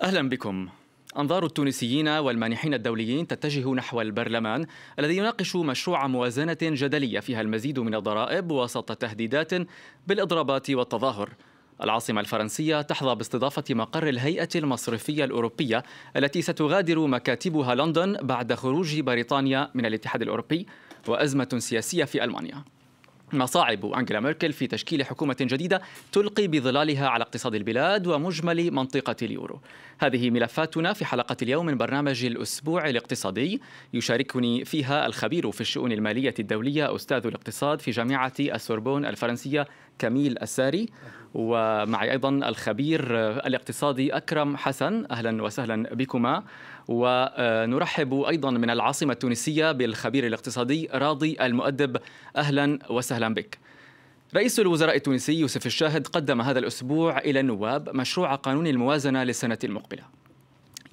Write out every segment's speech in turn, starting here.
أهلا بكم. أنظار التونسيين والمانحين الدوليين تتجه نحو البرلمان الذي يناقش مشروع موازنة جدلية فيها المزيد من الضرائب وسط تهديدات بالإضرابات والتظاهر. العاصمة الفرنسية تحظى باستضافة مقر الهيئة المصرفية الأوروبية التي ستغادر مكاتبها لندن بعد خروج بريطانيا من الاتحاد الأوروبي وأزمة سياسية في ألمانيا. مصاعب أنجيلا ميركل في تشكيل حكومة جديدة تلقي بظلالها على اقتصاد البلاد ومجمل منطقة اليورو. هذه ملفاتنا في حلقة اليوم من برنامج الأسبوع الاقتصادي، يشاركني فيها الخبير في الشؤون المالية الدولية أستاذ الاقتصاد في جامعة السوربون الفرنسية كميل الساري، ومعي أيضا الخبير الاقتصادي أكرم حسن. أهلا وسهلا بكما. ونرحب أيضا من العاصمة التونسية بالخبير الاقتصادي راضي المؤدب. أهلا وسهلا بك. رئيس الوزراء التونسي يوسف الشاهد قدم هذا الأسبوع إلى النواب مشروع قانون الموازنة للسنة المقبلة،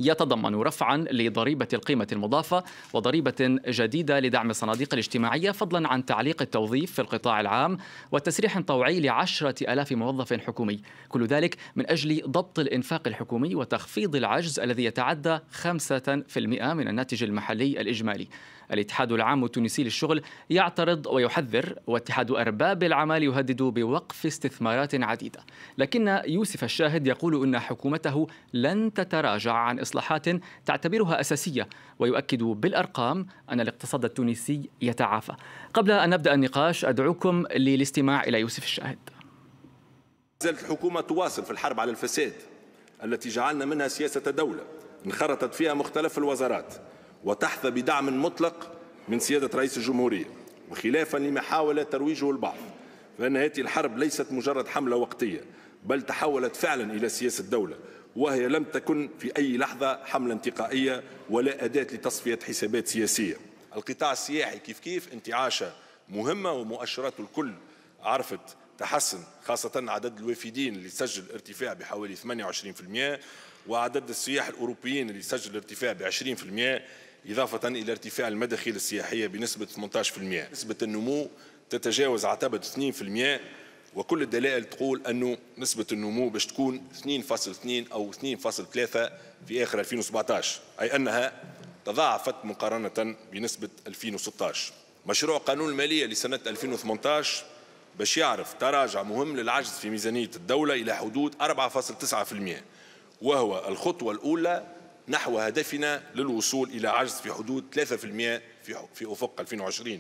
يتضمن رفعا لضريبة القيمة المضافة وضريبة جديدة لدعم الصناديق الاجتماعية، فضلا عن تعليق التوظيف في القطاع العام وتسريح طوعي ل10,000 موظف حكومي، كل ذلك من أجل ضبط الإنفاق الحكومي وتخفيض العجز الذي يتعدى 5% من الناتج المحلي الإجمالي. الاتحاد العام التونسي للشغل يعترض ويحذر، واتحاد أرباب الأعمال يهدد بوقف استثمارات عديدة، لكن يوسف الشاهد يقول إن حكومته لن تتراجع عن إصلاحات تعتبرها أساسية، ويؤكد بالأرقام أن الاقتصاد التونسي يتعافى. قبل أن نبدأ النقاش أدعوكم للاستماع إلى يوسف الشاهد. زالت الحكومة تواصل في الحرب على الفساد التي جعلنا منها سياسة دولة انخرطت فيها مختلف الوزارات وتحظى بدعم مطلق من سيادة رئيس الجمهورية، وخلافا لما حاول ترويجه البعض، فإن هذه الحرب ليست مجرد حملة وقتية، بل تحولت فعلا إلى سياسة دولة، وهي لم تكن في أي لحظة حملة انتقائية ولا أداة لتصفية حسابات سياسية. القطاع السياحي كيف انتعاشة مهمة، ومؤشراته الكل عرفت تحسن، خاصة عدد الوافدين اللي سجل ارتفاع بحوالي 28%، وعدد السياح الأوروبيين اللي سجل ارتفاع ب20%، إضافة إلى ارتفاع المداخيل السياحية بنسبة 18%. نسبة النمو تتجاوز عتبة 2%، وكل الدلائل تقول أنه نسبة النمو باش تكون 2.2 أو 2.3 في آخر 2017، أي أنها تضاعفت مقارنة بنسبة 2016. مشروع قانون المالية لسنة 2018 باش يعرف تراجع مهم للعجز في ميزانية الدولة إلى حدود 4.9%، وهو الخطوة الأولى نحو هدفنا للوصول إلى عجز في حدود 3% في أفق 2020.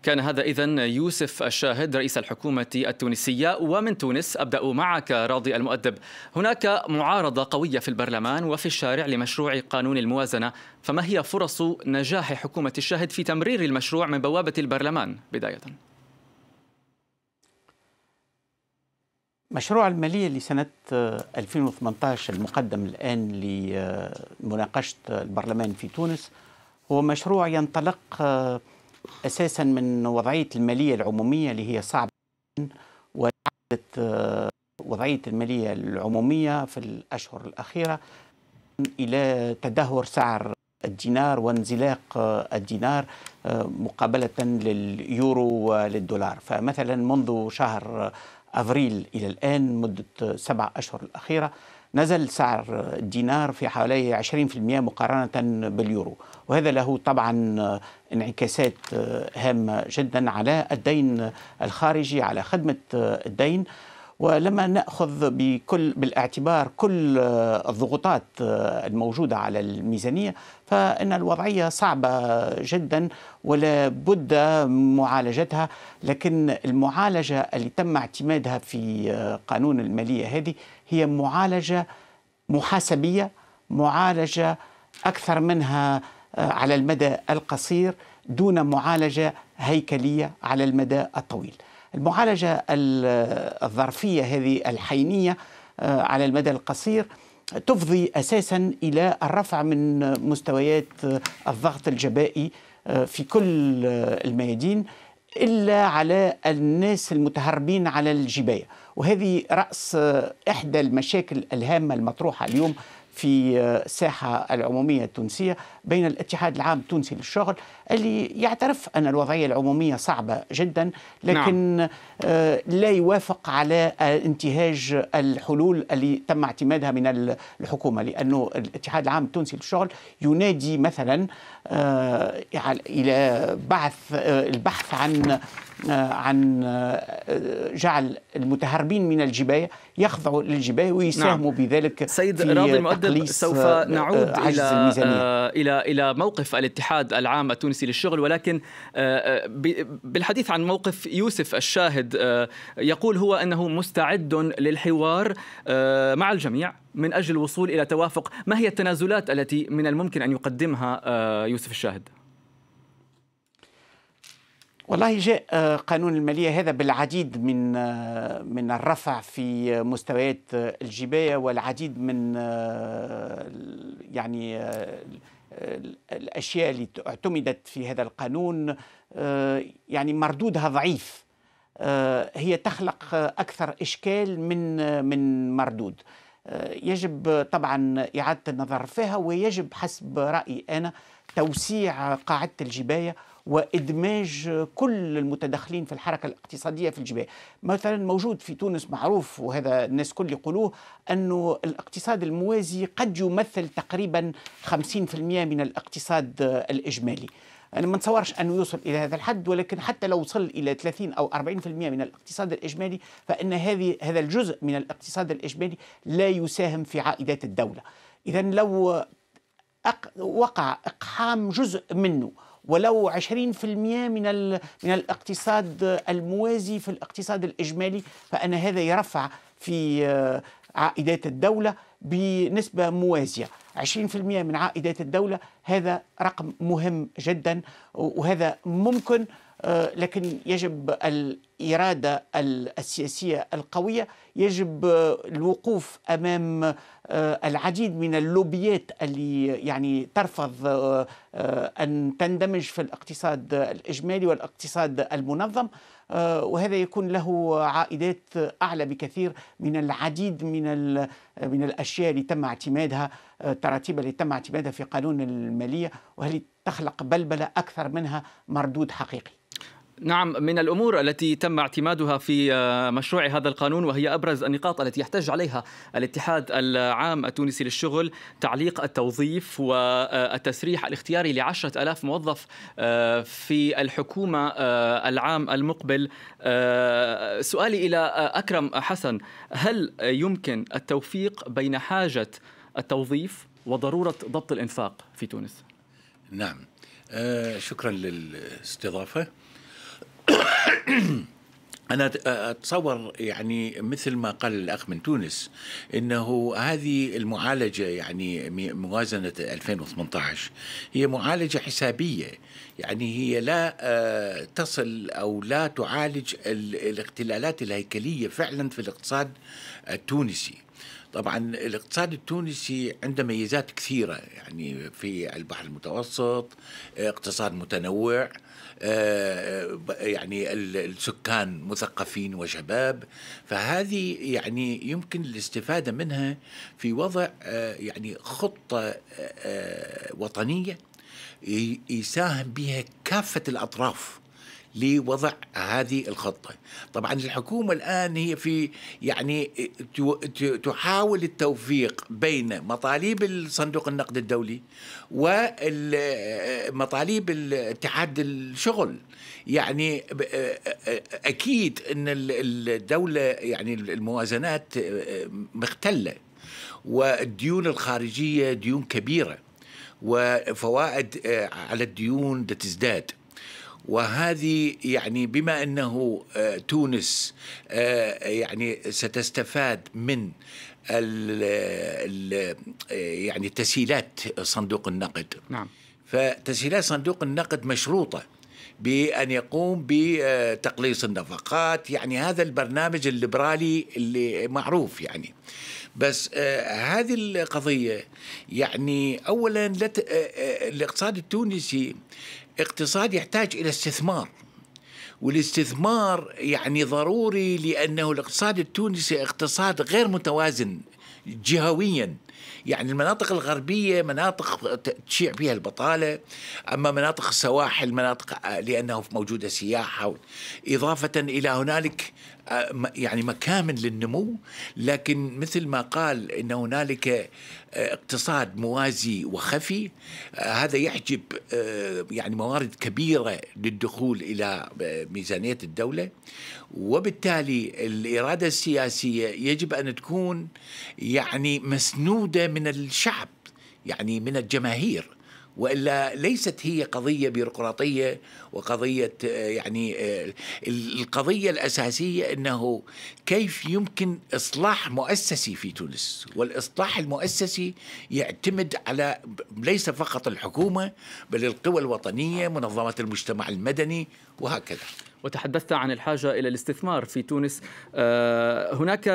كان هذا إذن يوسف الشاهد رئيس الحكومة التونسية. ومن تونس أبدأ معك راضي المؤدب. هناك معارضة قوية في البرلمان وفي الشارع لمشروع قانون الموازنة، فما هي فرص نجاح حكومة الشاهد في تمرير المشروع من بوابة البرلمان بداية؟ مشروع المالية لسنة 2018 المقدم الآن لمناقشة البرلمان في تونس هو مشروع ينطلق أساسا من وضعية المالية العمومية اللي هي صعبة، وتعدت وضعية المالية العمومية في الأشهر الأخيرة إلى تدهور سعر الدينار وانزلاق الدينار مقابلة لليورو وللدولار. فمثلا منذ شهر أفريل إلى الآن مدة 7 أشهر الأخيرة نزل سعر الدينار في حوالي 20% مقارنة باليورو، وهذا له طبعا انعكاسات هامة جدا على الدين الخارجي، على خدمة الدين. ولما نأخذ بالاعتبار كل الضغوطات الموجودة على الميزانية، فإن الوضعية صعبة جدا ولا بد معالجتها. لكن المعالجة اللي تم اعتمادها في قانون المالية هذه هي معالجة محاسبية، معالجة أكثر منها على المدى القصير دون معالجة هيكلية على المدى الطويل. المعالجة الظرفية هذه الحينية على المدى القصير تفضي أساسا إلى الرفع من مستويات الضغط الجبائي في كل الميادين إلا على الناس المتهربين على الجباية، وهذه رأس إحدى المشاكل الهامة المطروحة اليوم في الساحة العمومية التونسية بين الاتحاد العام التونسي للشغل اللي يعترف أن الوضعية العمومية صعبة جدا، لكن لا يوافق على انتهاج الحلول اللي تم اعتمادها من الحكومة، لأنه الاتحاد العام التونسي للشغل ينادي مثلا إلى البحث عن جعل المتهربين من الجباية يخضعوا للجباية ويساهموا بذلك سيد في راضي المؤدب، تقليص سوف نعود إلى موقف الاتحاد العام التونسي للشغل، ولكن بالحديث عن موقف يوسف الشاهد، يقول هو أنه مستعد للحوار مع الجميع من أجل الوصول إلى توافق. ما هي التنازلات التي من الممكن أن يقدمها يوسف الشاهد؟ والله جاء قانون المالية هذا بالعديد من الرفع في مستويات الجباية، والعديد من يعني الأشياء اللي اعتمدت في هذا القانون يعني مردودها ضعيف. هي تخلق أكثر إشكال من مردود. يجب طبعا إعادة النظر فيها، ويجب حسب رأيي أنا توسيع قاعدة الجباية وإدماج كل المتدخلين في الحركة الاقتصادية في الجباية. مثلا موجود في تونس معروف، وهذا الناس كل يقولوه، أنه الاقتصاد الموازي قد يمثل تقريبا 50% من الاقتصاد الإجمالي. أنا ما نتصورش أنه يوصل إلى هذا الحد، ولكن حتى لو وصل إلى 30 أو 40% من الاقتصاد الإجمالي، فإن هذا الجزء من الاقتصاد الإجمالي لا يساهم في عائدات الدولة. إذا لو وقع إقحام جزء منه ولو 20% من الاقتصاد الموازي في الاقتصاد الإجمالي، فإن هذا يرفع في عائدات الدولة بنسبة موازية. 20% من عائدات الدولة هذا رقم مهم جدا، وهذا ممكن، لكن يجب الإرادة السياسية القوية، يجب الوقوف أمام العديد من اللوبيات اللي يعني ترفض أن تندمج في الاقتصاد الإجمالي والاقتصاد المنظم، وهذا يكون له عائدات أعلى بكثير من العديد من الأشياء اللي تم اعتمادها، التراتيب اللي تم اعتمادها في قانون المالية، وهي تخلق بلبلة أكثر منها مردود حقيقي. نعم، من الأمور التي تم اعتمادها في مشروع هذا القانون، وهي أبرز النقاط التي يحتج عليها الاتحاد العام التونسي للشغل، تعليق التوظيف والتسريح الاختياري ل10,000 موظف في الحكومة العام المقبل. سؤالي إلى أكرم حسن، هل يمكن التوفيق بين حاجة التوظيف وضرورة ضبط الإنفاق في تونس؟ نعم، شكرا للاستضافة. أنا أتصور يعني مثل ما قال الأخ من تونس إنه هذه المعالجة، يعني موازنة 2018 هي معالجة حسابية، يعني هي لا تصل أو لا تعالج الاختلالات الهيكلية فعلا في الاقتصاد التونسي. طبعا الاقتصاد التونسي عنده ميزات كثيرة، يعني في البحر المتوسط اقتصاد متنوع، يعني السكان مثقفين وشباب، فهذه يعني يمكن الاستفادة منها في وضع يعني خطة وطنية يساهم بها كافة الأطراف لوضع هذه الخطة. طبعا الحكومة الآن هي في يعني تحاول التوفيق بين مطالب الصندوق النقد الدولي ومطالب الاتحاد الشغل. يعني أكيد أن الدولة يعني الموازنات مختلة، والديون الخارجية ديون كبيرة، وفوائد على الديون تزداد، وهذه يعني بما أنه تونس يعني ستستفاد من يعني تسهيلات صندوق النقد. نعم. فتسهيلات صندوق النقد مشروطة بأن يقوم بتقليص النفقات، يعني هذا البرنامج الليبرالي اللي معروف يعني. بس هذه القضية يعني أولا الاقتصاد التونسي اقتصاد يحتاج إلى استثمار، والاستثمار يعني ضروري، لأنه الاقتصاد التونسي اقتصاد غير متوازن جهويا. يعني المناطق الغربية مناطق تشيع فيها البطالة، أما مناطق السواحل مناطق لأنه موجودة سياحة، إضافة إلى هنالك يعني مكامن للنمو. لكن مثل ما قال إن هنالك اقتصاد موازي وخفي، هذا يحجب يعني موارد كبيرة للدخول إلى ميزانية الدولة، وبالتالي الإرادة السياسية يجب أن تكون يعني مسنودة من الشعب، يعني من الجماهير، وإلا ليست هي قضية بيروقراطية وقضية يعني القضية الأساسية أنه كيف يمكن إصلاح مؤسسي في تونس. والإصلاح المؤسسي يعتمد على ليس فقط الحكومة بل القوى الوطنية، منظمات المجتمع المدني وهكذا. وتحدثت عن الحاجة إلى الاستثمار في تونس. هناك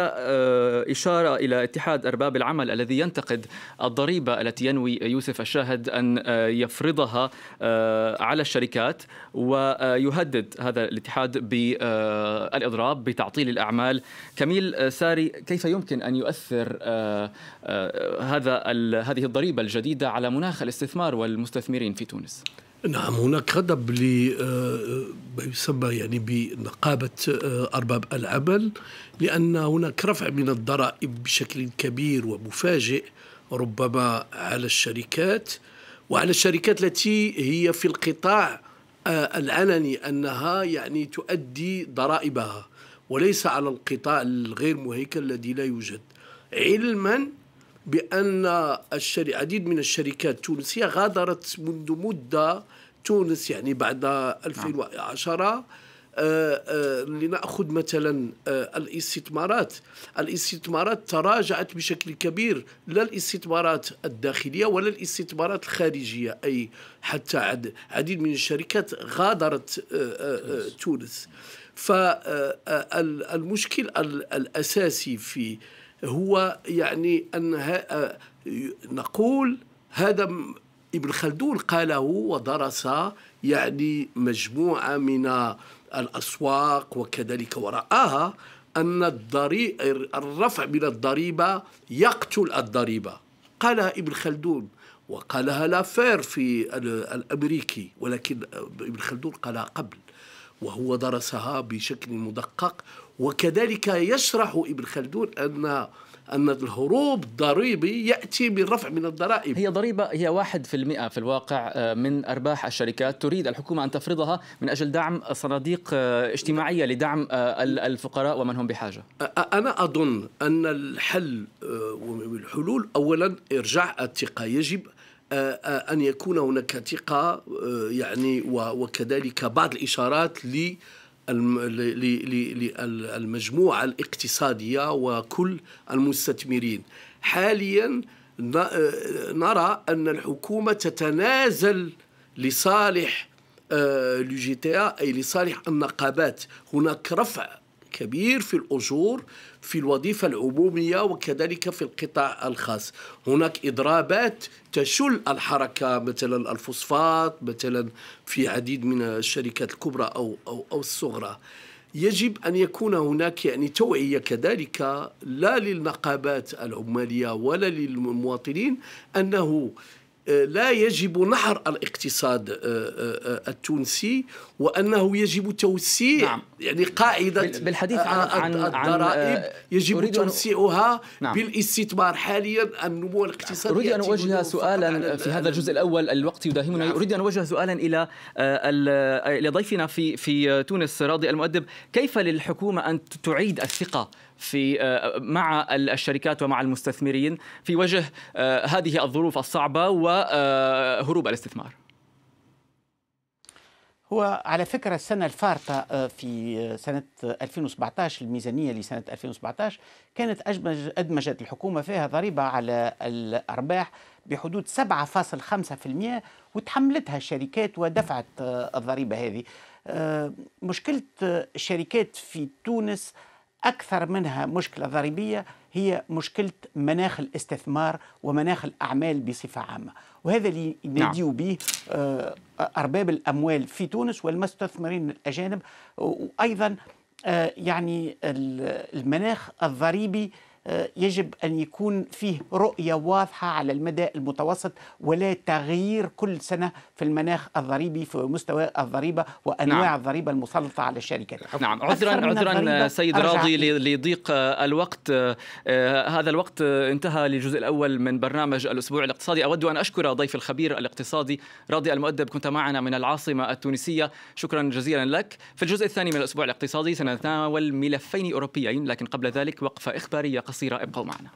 إشارة إلى اتحاد أرباب العمل الذي ينتقد الضريبة التي ينوي يوسف الشاهد أن يفرضها على الشركات، ويهدد هذا الاتحاد بالإضراب بتعطيل الأعمال. كميل ساري، كيف يمكن أن يؤثر هذه الضريبة الجديدة على مناخ الاستثمار والمستثمرين في تونس؟ نعم، هناك غضب ما يسمى يعني بنقابة أرباب العمل، لأن هناك رفع من الضرائب بشكل كبير ومفاجئ ربما على الشركات، وعلى الشركات التي هي في القطاع العلني أنها يعني تؤدي ضرائبها، وليس على القطاع الغير مهيكل الذي لا يوجد، علما بأن عديد من الشركات التونسية غادرت منذ مدة تونس، يعني بعد 2010. لنأخذ مثلا الاستثمارات تراجعت بشكل كبير، لا الاستثمارات الداخلية ولا الاستثمارات الخارجية، أي حتى عديد من الشركات غادرت تونس. فالمشكل الأساسي في هو يعني أن نقول هذا ابن خلدون قاله ودرس يعني مجموعة من الأسواق وكذلك ورآها أن الرفع من الضريبة يقتل الضريبة، قالها ابن خلدون وقالها لافير في الأمريكي، ولكن ابن خلدون قالها قبل وهو درسها بشكل مدقق. وكذلك يشرح ابن خلدون أن الهروب الضريبي يأتي من رفع من الضرائب. هي ضريبة هي 1% في الواقع من أرباح الشركات، تريد الحكومة أن تفرضها من أجل دعم صناديق اجتماعية لدعم الفقراء ومن هم بحاجة. أنا أظن أن الحل والحلول أولا إرجاع الثقة، يجب أن يكون هناك ثقة يعني، وكذلك بعض الإشارات للمجموعة الاقتصادية وكل المستثمرين. حاليا نرى أن الحكومة تتنازل لصالح لوجيتيا، أي لصالح النقابات. هناك رفع كبير في الأجور في الوظيفة العمومية وكذلك في القطاع الخاص. هناك إضرابات تشل الحركة، مثلا الفوسفات مثلا في عديد من الشركات الكبرى أو الصغرى. يجب أن يكون هناك يعني توعية كذلك لا للنقابات العمالية ولا للمواطنين أنه لا يجب نحر الاقتصاد التونسي، وأنه يجب توسيع نعم. يعني قاعدة بالحديث عن الضرائب يجب توسيعها نعم. بالاستثمار. حاليا النمو الاقتصادي. أريد أن أوجه سؤالا في هذا الجزء الأول، الوقت يداهمنا. أريد أن أوجه سؤالا إلى ضيفنا في تونس راضي المؤدب. كيف للحكومة أن تعيد الثقة مع الشركات ومع المستثمرين في وجه هذه الظروف الصعبة وهروب الاستثمار؟ هو على فكرة السنة الفارطة في سنة 2017 الميزانية لسنة 2017 كانت أدمجت الحكومة فيها ضريبة على الأرباح بحدود 7.5%، وتحملتها الشركات ودفعت الضريبة هذه. مشكلة الشركات في تونس أكثر منها مشكلة ضريبية هي مشكلة مناخ الاستثمار ومناخ الأعمال بصفة عامة، وهذا اللي يناديوا به أرباب الأموال في تونس والمستثمرين الأجانب. وأيضا يعني المناخ الضريبي يجب أن يكون فيه رؤية واضحة على المدى المتوسط، ولا تغيير كل سنة في المناخ الضريبي في مستوى الضريبة وأنواع الضريبة المسلطة على الشركات. نعم، عذرا سيد راضي لضيق الوقت. هذا الوقت انتهى للجزء الأول من برنامج الأسبوع الاقتصادي. أود أن أشكر ضيف الخبير الاقتصادي راضي المؤدب، كنت معنا من العاصمة التونسية، شكرا جزيلا لك. في الجزء الثاني من الأسبوع الاقتصادي سنتناول ملفين أوروبيين، لكن قبل ذلك وقفة إخبارية قصيرة، ابقوا معنا.